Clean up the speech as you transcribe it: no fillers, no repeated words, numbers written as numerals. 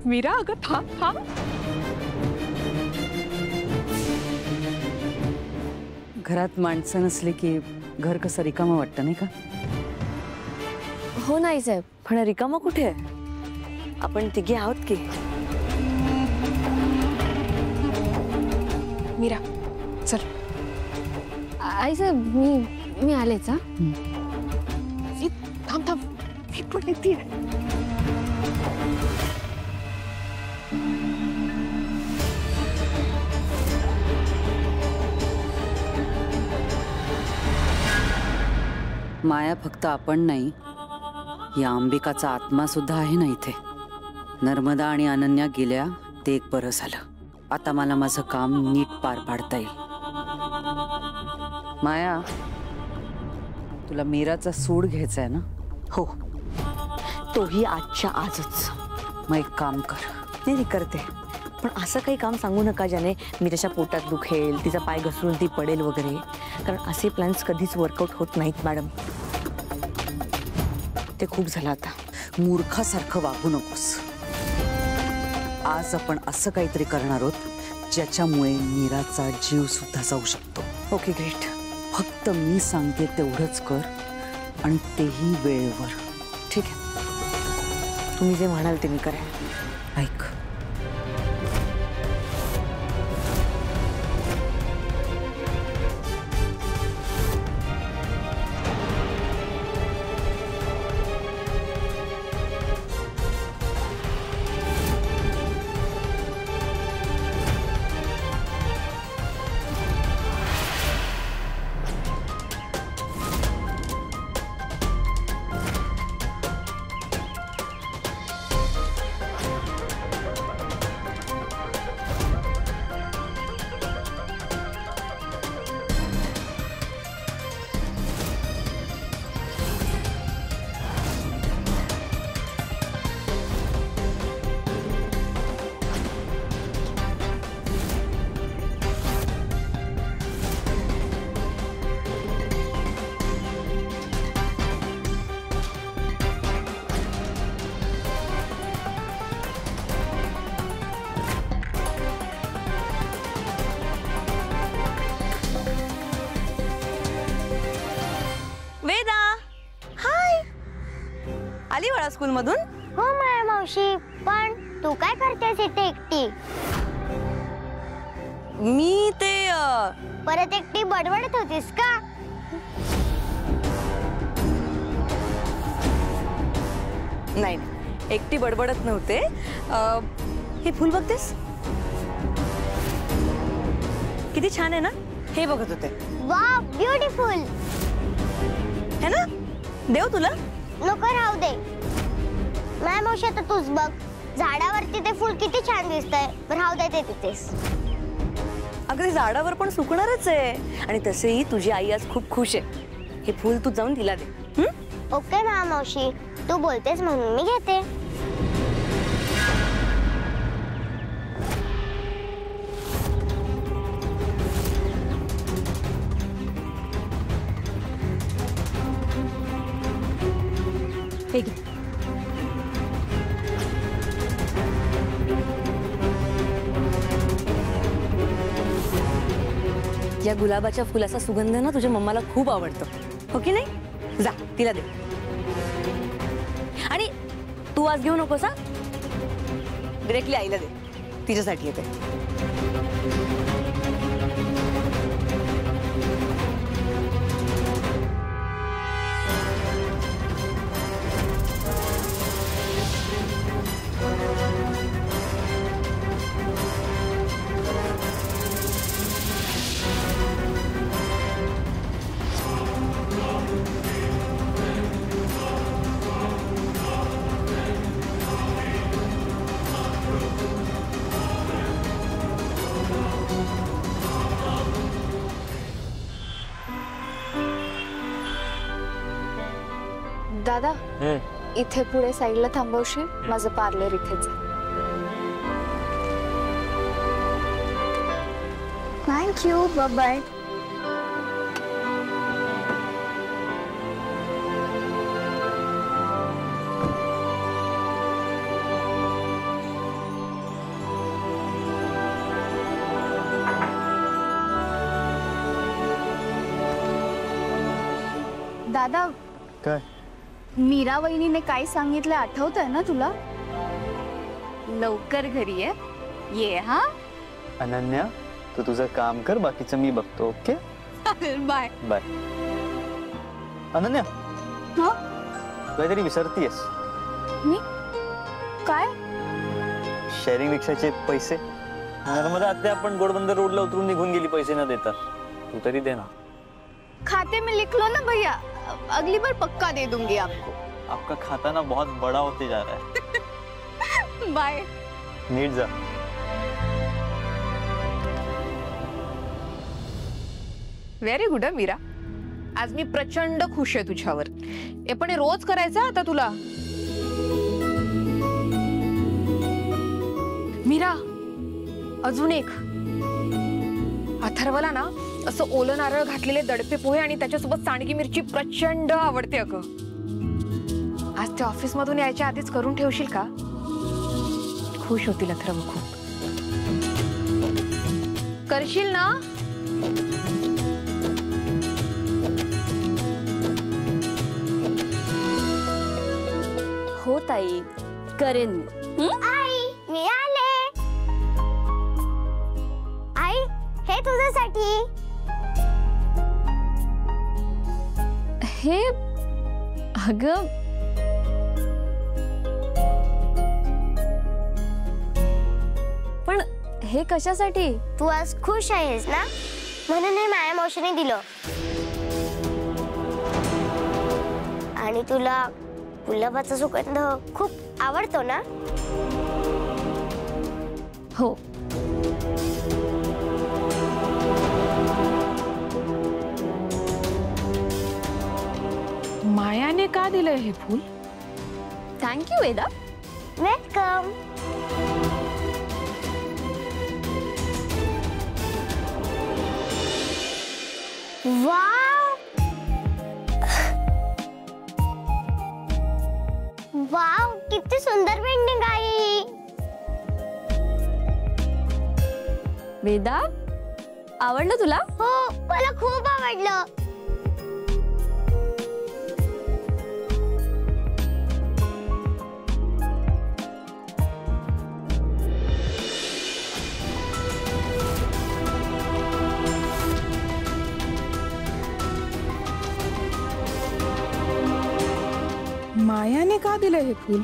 मीरा अगं थांब थांब. घरात माणसं नसली की घर कसं रिकामं वाटतं नाही का? हो नाही साहेब, पण रिकामा कुठे आहे? आपण तिघे आहोत की. मीरा चल. आई साहेब मी आलेच. हा थांब थांब मी पण येते. माया फक्त आपण नाही, या अंबिकाचा आत्मा सुद्धा आहे ना इथे. नर्मदा आणि अनन्या गेल्या ते एक बरं झालं. आता मला माझं काम नीट पार पाडता येईल. माया, तुला मीराचा सूड घ्यायचा आहे ना? हो, तोही आजच्या आजच. मग एक काम कर. नाही करते, पण असं काही काम सांगू नका ज्याने मी त्याच्या पोटात दुखेल, तिचा पाय घसरून ती पडेल वगैरे, कारण असे प्लॅन्स कधीच वर्कआउट होत नाहीत मॅडम. ते खूप झालं आता. मूर्खासारखं वागू नकोस. आज आपण असं काहीतरी करणार आहोत ज्याच्यामुळे मीराचा जीव सुद्धा जाऊ शकतो. Okay great. फक्त मी सांगते तेवढंच कर आणि तेही वेळेवर. ठीक आहे, तुम्ही जे म्हणाल ते मी करेन. ऐक, आली वाळा स्कूल मधून? हो माया मावशी, पण तू काय करतेस इथे एकटी? मी ते परत एकटी बडबडत होतीस का? नाही, एकटी बडबडत नव्हते. हे फुल बघतेस किती छान आहे ना? हे बघत होते. वाव, ब्युटिफुल है ना? देव तुला? नको, राहू दे. माया मावशी, आता तूच बघ, झाडावरती ते फुल किती छान दिसतंय. राहू दे ते तिथेच. अगदी झाडावर पण सुकणारच आहे. आणि तसेही तुझी आई आज खूप खुश आहे. हे फुल तू जाऊन तिला दे. ओके माया मावशी, तू बोलतेस म्हणून मी घेते. हे घे. या गुलाबाच्या फुलाचा सुगंध ना तुझ्या मम्माला खूप आवडतो, हो की नाही? जा तिला दे. आणि तू आज घेऊ नकोस हा, डिरेक्टली आईला दे, तिच्यासाठी येते. दादा, इथे पुढे साईडला थांबवशील? माझं पार्लर इथेच आहे. Thank you, bye bye. दादा, काय? मीरा वहिनीने काय सांगितलं आठवतंय ना तुला? लवकर घरी ये हा. अनन्या, तू तुझं काम कर, बाकीचं मी बघतो. Okay, bye bye. अनन्या, हा? काहीतरी विसरतीयस. मी काय? शेअरिंग रिक्षाचे पैसे. नर्मदा आत्या आपण गोडबंदर रोडला उतरून निघून गेली पैसे न देता. तू तरी दे ना. खाते में लिख लो ना भैया, अगली बार पक्का दे दूंगी आपको. आपका खाता ना बहुत बड़ा होते जा रहा है. बाय. नीट जा. Very good Meera. आज मी प्रचंड खुश आहे तुझ्यावर. हे पण रोज करायचं आता तुला. मीरा, अजून एक. अथर्वला ना असं ओलं नारळ घातलेले दडपे पोहे आणि त्याच्यासोबत सांडगी मिरची प्रचंड आवडते अगं. आज ते ऑफिस मधून यायच्या आधीच करून ठेवशील का? खुश होतील अथर्व खूप. करशील ना? हो ताई, करेन. आई, मी आले. आई, हे तुझ्यासाठी. हे अगं, पण हे कशासाठी? तू आज खुश आहेस ना, म्हणून हे माया मावशीने दिलं. आणि तुला गुलाबाचा सुगंध खूप आवडतो ना? हो. मायाने का दिलंय हे फूल? Thank you Veda. Welcome. Wow, wow, किती सुंदर पेंटिंग आहे. वेदा, आवडलं तुला? हो, मला खूप आवडलं. मायाने का दिलंय हे फूल?